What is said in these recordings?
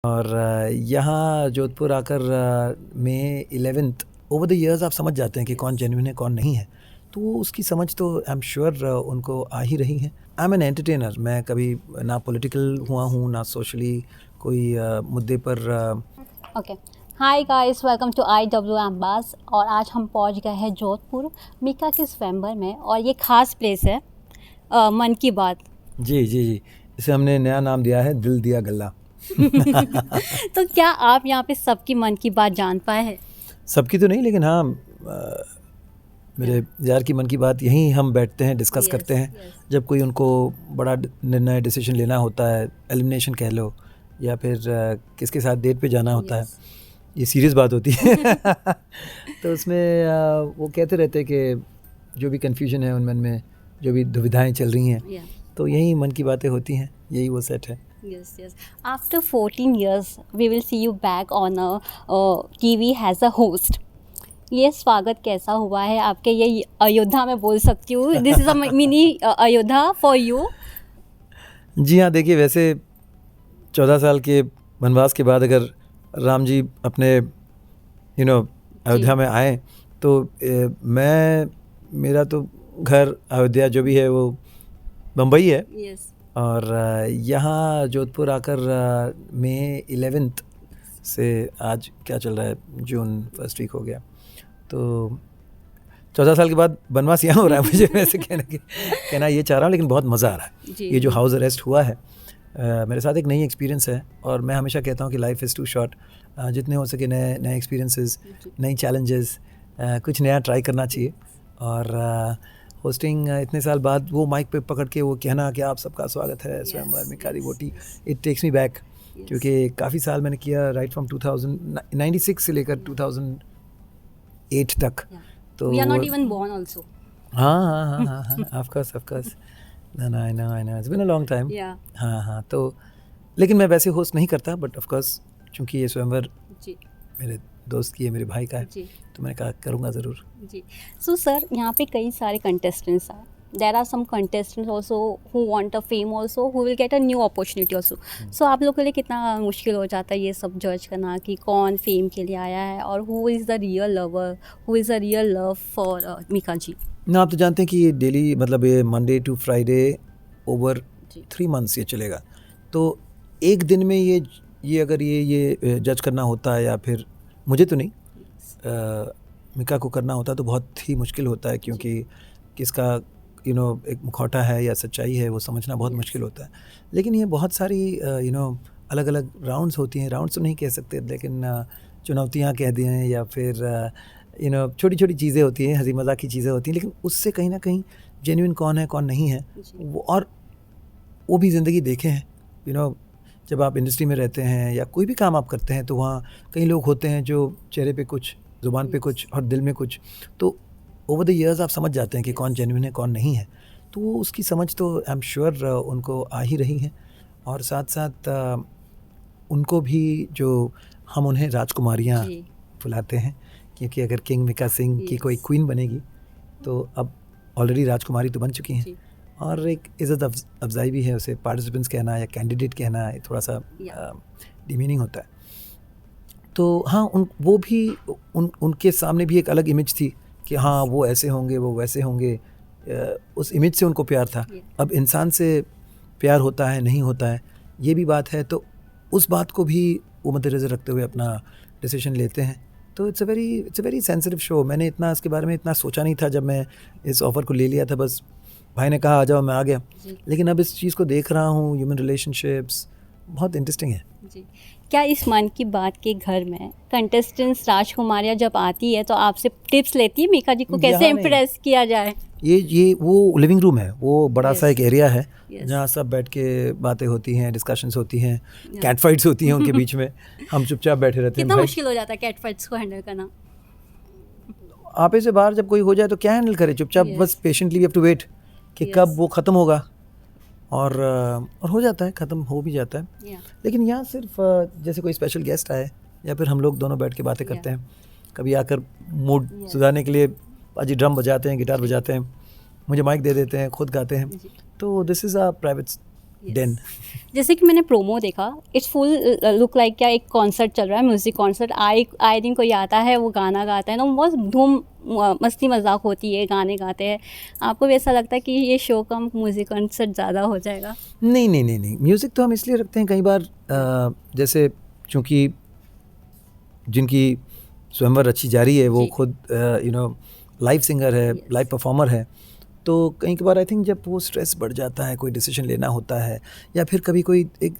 और यहाँ जोधपुर आकर मई 11th ओवर द इयर्स आप समझ जाते हैं कि कौन जेन्युइन है कौन नहीं है। तो उसकी समझ तो आई एम श्योर उनको आ ही रही है। I am an entertainer. मैं कभी ना पॉलिटिकल हुआ हूँ ना सोशली कोई मुद्दे पर। Okay, hi guys, welcome to IWM Buzz. और आज हम पहुंच गए हैं जोधपुर मीका के स्वयंवर में, और ये खास प्लेस है मन की बात। जी जी जी, इसे हमने नया नाम दिया है दिल दिया गल्ला। तो क्या आप यहाँ पे सबकी मन की बात जान पाए हैं? सबकी तो नहीं, लेकिन हाँ मेरे यार की मन की बात यहीं हम बैठते हैं, डिस्कस Yes, करते हैं। yes. जब कोई उनको बड़ा निर्णय डिसीजन लेना होता है, एलिमिनेशन कह लो या फिर किसके साथ डेट पे जाना होता है, ये सीरियस बात होती है। तो उसमें वो कहते रहते हैं कि जो भी कन्फ्यूजन है उन मन में, जो भी दुविधाएं चल रही हैं, Yeah. तो यही मन की बातें होती हैं, यही वो सेट है। Yes, yes. After 14 years, we will see you back on a TV as a host. ये स्वागत कैसा हुआ है आपके? ये अयोध्या में बोल सकती हूँ, this is a mini Ayodhya for you. जी हाँ, देखिए वैसे 14 साल के वनवास के बाद अगर राम जी अपने अयोध्या में आए तो मेरा तो घर अयोध्या जो भी है वो बम्बई है। यस। और यहाँ जोधपुर आकर मई 11th से आज क्या चल रहा है, जून फर्स्ट वीक हो गया, तो 14 साल के बाद वनवास यहाँ हो रहा है। मुझे वैसे कहना ये चाह रहा हूँ, लेकिन बहुत मज़ा आ रहा है। ये जो हाउस अरेस्ट हुआ है मेरे साथ एक नई एक्सपीरियंस है, और मैं हमेशा कहता हूँ कि लाइफ इज़ टू शॉर्ट। जितने हो सके नए एक्सपीरियंसेस, नई चैलेंजेस, कुछ नया ट्राई करना चाहिए। और होस्टिंग इतने साल बाद वो माइक पे पकड़ के वो कहना कि आप सबका स्वागत है स्वयंवर Mika Di Vohti, it takes me back. क्योंकि काफ़ी साल मैंने किया, राइट फ्रॉम 1996 से लेकर 2008 तक। तो we are not even born also. हाँ, of course. No, I know. It's been a long time. Yeah. हाँ, तो लेकिन मैं वैसे होस्ट नहीं करता, बट ऑफ कोर्स चूंकि ये स्वयंवर जी मेरे दोस्त की है, मेरे भाई का है, जी तो मैंने कहा करूँगा ज़रूर। जी। सो सर, यहाँ पे कई सारे कंटेस्टेंट्स हैं। There are some contestants also who want a fame also, who will get a new opportunity also. So आप लोग के लिए कितना मुश्किल हो जाता है ये सब जज करना कि कौन फेम के लिए आया है और who is the real lover, who is the real love for Mika ji? ना, आप तो जानते हैं कि ये डेली, मतलब ये Monday to Friday over 3 months ये चलेगा। तो एक दिन में ये अगर ये जज करना होता है, या फिर मुझे तो नहीं, मीका को करना होता है, तो बहुत ही मुश्किल होता है, क्योंकि किसका एक मुखौटा है या सच्चाई है वो समझना बहुत मुश्किल होता है। लेकिन ये बहुत सारी अलग अलग राउंड्स होती हैं, राउंड्स तो नहीं कह सकते, लेकिन चुनौतियाँ कह दें, या फिर छोटी छोटी चीज़ें होती हैं, हंसी मजाक की चीज़ें होती हैं, लेकिन उससे कहीं ना कहीं जेन्युइन कौन है कौन नहीं है वो भी ज़िंदगी देखे हैं। जब आप इंडस्ट्री में रहते हैं या कोई भी काम आप करते हैं, तो वहाँ कई लोग होते हैं जो चेहरे पे कुछ, ज़ुबान पे कुछ और दिल में कुछ, तो ओवर द इयर्स आप समझ जाते हैं कि कौन जेन्युइन है कौन नहीं है। तो उसकी समझ तो आई एम श्योर उनको आ ही रही है। और साथ साथ उनको भी, जो हम उन्हें राजकुमारियाँ बुलाते हैं, क्योंकि अगर किंग मीका सिंह की कोई क्वीन बनेगी तो अब ऑलरेडी राजकुमारी तो बन चुकी हैं, और एक इज़्ज़त अफजाई भी है उसे पार्टिसिपेंट्स कहना या कैंडिडेट कहना, थोड़ा सा डिमीनिंग होता है। तो हाँ, वो भी उनके सामने भी एक अलग इमेज थी कि हाँ वो ऐसे होंगे, वो वैसे होंगे, उस इमेज से उनको प्यार था। अब इंसान से प्यार होता है नहीं होता है, ये भी बात है, तो उस बात को भी वो मद्देनज़र रखते हुए अपना डिसीजन लेते हैं। तो it's a very sensitive show. मैंने इतना इसके बारे में इतना सोचा नहीं था जब मैं इस ऑफ़र को ले लिया था, बस भाई ने कहा आ जाओ, मैं आ गया। लेकिन अब इस चीज़ को देख रहा हूँ, ह्यूमन रिलेशनशिप्स बहुत इंटरेस्टिंग है जी। क्या इस मन की बात के घर में कंटेस्टेंट्स राजकुमारियाँ जब आती है तो आपसे टिप्स लेती है मीका जी को कैसे इम्प्रेस किया जाए? ये वो लिविंग रूम है, वो बड़ा सा एक एरिया है जहाँ सब बैठ के बातें होती हैं, डिस्कशंस होती हैं, कैट फाइट्स होती हैं उनके बीच में। हम चुपचाप बैठे रहते हैं। कितना मुश्किल हो जाता है कैट फाइट्स को हैंडल करना? आपे से बाहर जब कोई हो जाए तो क्या हैंडल करे, चुपचाप बस patiently we have to wait कि कब वो ख़त्म होगा, और हो जाता है, ख़त्म हो भी जाता है। लेकिन यहाँ सिर्फ जैसे कोई स्पेशल गेस्ट आए या फिर हम लोग दोनों बैठ के बातें करते हैं, कभी आकर मूड सुधारने के लिए पाजी ड्रम बजाते हैं, गिटार बजाते हैं, मुझे माइक दे देते हैं, खुद गाते हैं। तो this is a private den. जैसे कि मैंने प्रोमो देखा, इट्स फुल लुक लाइक क्या एक कॉन्सर्ट चल रहा है, म्यूजिक कॉन्सर्ट। आए दिन कोई आता है, वो गाना गाता है ना, बहुत धूम मस्ती मजाक होती है, गाने गाते हैं। आपको भी ऐसा लगता है कि ये शो कम म्यूजिक कॉन्सर्ट ज़्यादा हो जाएगा? नहीं नहीं नहीं नहीं, म्यूज़िक तो हम इसलिए रखते हैं कई बार जैसे चूँकि जिनकी स्वयंवर रची जा रही है वो खुद लाइव सिंगर है, लाइव परफॉर्मर है, तो कई बार आई थिंक जब वो स्ट्रेस बढ़ जाता है, कोई डिसीजन लेना होता है, या फिर कभी कोई एक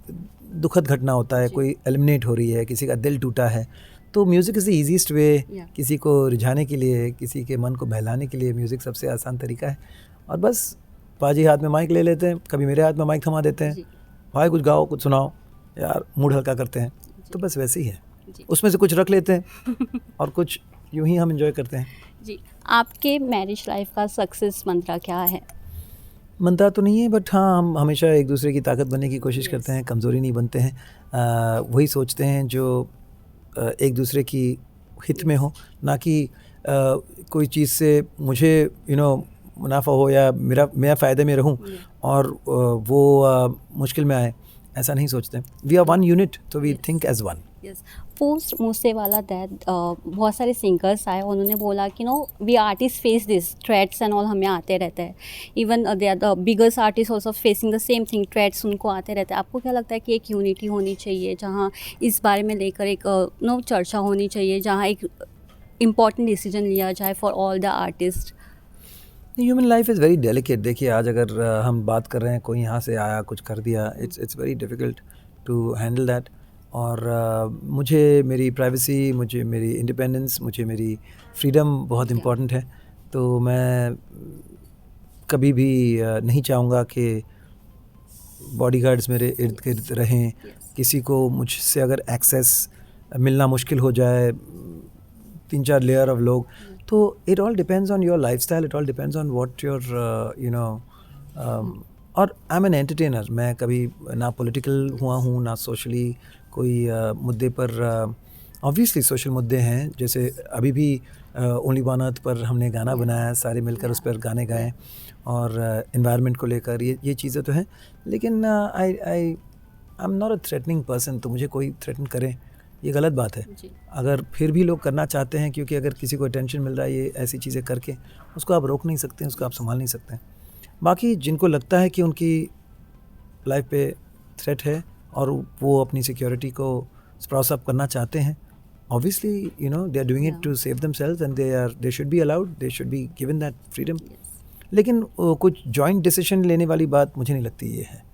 दुखद घटना होता है, कोई एलिमिनेट हो रही है, किसी का दिल टूटा है, तो म्यूज़िक इज़ द ईजीएस्ट वे किसी को रिझाने के लिए, किसी के मन को बहलाने के लिए म्यूज़िक सबसे आसान तरीका है। और बस पाजी हाथ में माइक ले लेते हैं, कभी मेरे हाथ में माइक थमा देते हैं, भाई कुछ गाओ, कुछ सुनाओ यार, मूड हल्का करते हैं, तो बस वैसे ही है। उसमें से कुछ रख लेते हैं और कुछ यूं ही हम एंजॉय करते हैं। जी, आपके मैरिज लाइफ का सक्सेस मंत्रा क्या है? मंत्रा तो नहीं है, बट हाँ, हम हमेशा एक दूसरे की ताकत बनने की कोशिश करते हैं, कमज़ोरी नहीं बनते हैं। वही सोचते हैं जो एक दूसरे की हित में हो, ना कि कोई चीज़ से मुझे मुनाफा हो या मैं फ़ायदे में रहूं और वो मुश्किल में आए, ऐसा नहीं सोचते। वी आर वन यूनिट, तो we think as one. Yes, post Moosewala death बहुत सारे सिंगर्स आए, उन्होंने बोला कि we artist face this threats and all, हमें आते रहते हैं। Even they are the biggest artist also facing the same thing, threats उनको आते रहते हैं। आपको क्या लगता है कि एक यूनिटी होनी चाहिए जहाँ इस बारे में लेकर एक चर्चा होनी चाहिए, जहाँ एक इम्पॉर्टेंट डिसीजन लिया जाए for all the artist? Human life is very delicate. देखिए, आज अगर हम बात कर रहे हैं, कोई यहाँ से आया कुछ कर दिया, it's very difficult to handle that. और मुझे मेरी प्राइवेसी, मुझे मेरी इंडिपेंडेंस, मुझे मेरी फ्रीडम बहुत इम्पॉर्टेंट है। तो मैं कभी भी नहीं चाहूँगा कि बॉडीगार्ड्स मेरे इर्द गिर्द रहें, किसी को मुझसे अगर एक्सेस मिलना मुश्किल हो जाए, 3-4 लेयर ऑफ लोग, तो it all depends on your lifestyle, it all depends on what your और आई एम एन एंटरटेनर। मैं कभी ना पॉलिटिकल हुआ हूँ, ना सोशली कोई मुद्दे पर। ऑब्वियसली सोशल मुद्दे हैं, जैसे अभी भी ओनली वन अर्थ पर हमने गाना बनाया, सारे मिलकर उस पर गाने गाए, और एनवायरनमेंट को लेकर ये चीज़ें तो हैं। लेकिन I am not a threatening person, तो मुझे कोई थ्रेटन करे ये गलत बात है। अगर फिर भी लोग करना चाहते हैं, क्योंकि अगर किसी को अटेंशन मिल रहा है ये ऐसी चीज़ें करके, उसको आप रोक नहीं सकते, उसको आप संभाल नहीं सकते। बाकी जिनको लगता है कि उनकी लाइफ पे थ्रेट है और वो अपनी सिक्योरिटी को स्प्राउस अप करना चाहते हैं, obviously they are doing it to save themselves, and they should be allowed, they should be given that freedom. लेकिन कुछ जॉइंट डिसीजन लेने वाली बात मुझे नहीं लगती ये है।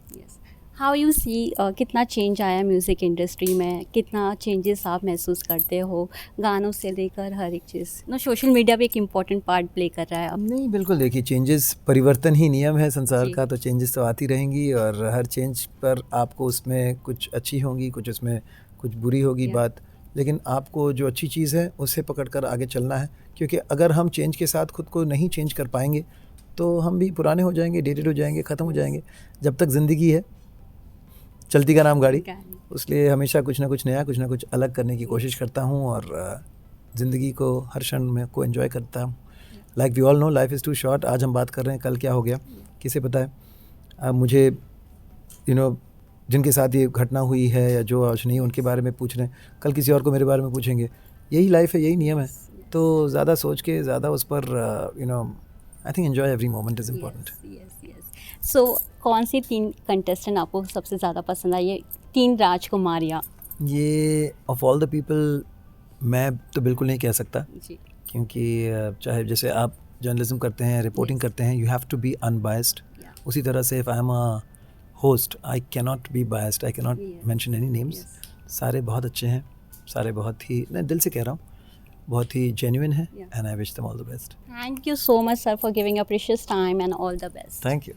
हाउ यू सी, कितना चेंज आया म्यूज़िक इंडस्ट्री में, कितना चेंजेस आप महसूस करते हो, गानों से लेकर हर एक चीज़? सोशल मीडिया भी एक इम्पॉर्टेंट पार्ट प्ले कर रहा है अब। नहीं, बिल्कुल, देखिए, चेंजेस, परिवर्तन ही नियम है संसार का, तो चेंजेस तो आती रहेंगी, और हर चेंज पर आपको उसमें कुछ अच्छी होंगी, कुछ उसमें कुछ बुरी होगी बात, लेकिन आपको जो अच्छी चीज़ है उसे पकड़ कर आगे चलना है। क्योंकि अगर हम चेंज के साथ खुद को नहीं चेंज कर पाएंगे तो हम भी पुराने हो जाएंगे, डेटेड हो जाएंगे, ख़त्म हो जाएंगे। जब तक ज़िंदगी है, चलती का नाम गाड़ी, इसलिए हमेशा कुछ ना कुछ नया, कुछ ना कुछ अलग करने की कोशिश करता हूँ, और ज़िंदगी को हर क्षण में को एंजॉय करता हूँ। Like we all know, life is too short. आज हम बात कर रहे हैं, कल क्या हो गया किसे पता है। अब मुझे जिनके साथ ये घटना हुई है या जो आज नहीं, उनके बारे में पूछ रहे हैं, कल किसी और को मेरे बारे में पूछेंगे। यही लाइफ है, यही नियम है। तो ज़्यादा सोच के, ज़्यादा उस पर I think enjoy every moment is important. So कौन सी 3 कंटेस्टेंट आपको सबसे ज़्यादा पसंद आई, ये 3 राजकुमारियाँ? ये ऑफ ऑल द पीपल मैं तो बिल्कुल नहीं कह सकता जी, क्योंकि चाहे जैसे आप जर्नलिज्म करते हैं, रिपोर्टिंग करते हैं, you have to be unbiased. उसी तरह से if I am a host, I can not be biased, I can not mention any names. सारे बहुत अच्छे हैं, सारे बहुत ही, मैं दिल से कह रहा हूँ, बहुत ही जेन्युइन है, and I wish them all the best. Thank you so much sir for giving your precious time and all the best. Thank you.